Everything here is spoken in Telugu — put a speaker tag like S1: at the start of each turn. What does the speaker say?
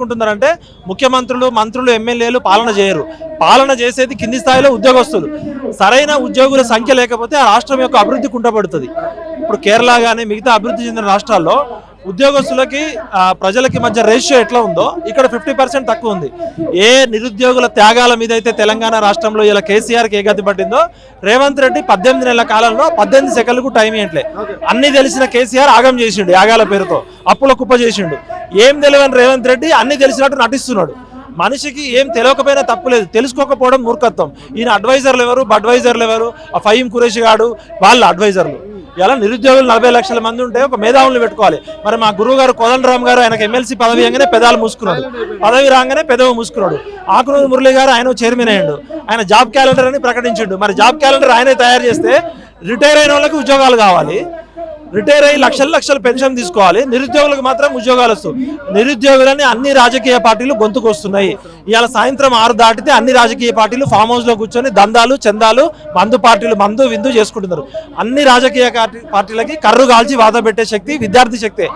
S1: అనుకుంటున్నారంటే ముఖ్యమంత్రులు మంత్రులు ఎమ్మెల్యేలు పాలన చేయరు. పాలన చేసేది కింది స్థాయిలో ఉద్యోగస్తులు. సరైన ఉద్యోగుల సంఖ్య లేకపోతే ఆ రాష్ట్రం యొక్క అభివృద్ధి కుంటపడుతుంది. ఇప్పుడు కేరళ కానీ మిగతా అభివృద్ధి చెందిన రాష్ట్రాల్లో ఉద్యోగస్తులకి ప్రజలకి మధ్య రేషియో ఎట్లా ఉందో ఇక్కడ 50% తక్కువ ఉంది. ఏ నిరుద్యోగుల త్యాగాల మీద అయితే తెలంగాణ రాష్ట్రంలో ఇలా కేసీఆర్కి ఏ గతి పట్టిందో రేవంత్ రెడ్డి 18 నెలల కాలంలో 18 సెకండ్లకు టైం ఇవ్వట్లే. అన్ని తెలిసిన కేసీఆర్ ఆగం చేసిండు, యాగాల పేరుతో అప్పుల కుప్ప చేసిండు. ఏం తెలియని రేవంత్ రెడ్డి అన్ని తెలిసినట్టు నటిస్తున్నాడు. మనిషికి ఏం తెలియకపోయినా తప్పులేదు, తెలుసుకోకపోవడం మూర్ఖత్వం. ఈయన అడ్వైజర్లు ఎవరు, బడ్వైజర్లు ఎవరు? ఆ ఫహీం ఖురేషి గాడు వాళ్ళ అడ్వైజర్లు. ఇలా నిరుద్యోగులు 40 లక్షల మంది ఉంటే ఒక మేధావులను పెట్టుకోవాలి. మరి మా గురువు గారు కోదండరామ్ గారు ఆయనకు ఎమ్మెల్సీ పదవి అనగానే పెదాలు మూసుకున్నాడు, పదవి రాగానే పెదవి మూసుకున్నాడు. ఆకునూరు మురళి గారు ఆయన చైర్మన్ అయ్యాడు, ఆయన జాబ్ క్యాలెండర్ అని ప్రకటించాడు. మరి జాబ్ క్యాలెండర్ ఆయనే తయారు చేస్తే రిటైర్ అయిన వాళ్ళకి ఉద్యోగాలు కావాలి, రిటైర్ అయ్యి లక్షల పెన్షన్ తీసుకోవాలి, నిరుద్యోగులకు మాత్రం ఉద్యోగాలు వస్తాయి. నిరుద్యోగులని అన్ని రాజకీయ పార్టీలు గొంతుకొస్తున్నాయి. ఇవాళ సాయంత్రం 6 దాటితే అన్ని రాజకీయ పార్టీలు ఫామ్ హౌస్ లో కూర్చొని దందాలు చందాలు మందు పార్టీలు మందు విందు చేసుకుంటున్నారు. అన్ని రాజకీయ పార్టీలకి కర్రు కాల్చి వాద పెట్టే శక్తి విద్యార్థి శక్తే.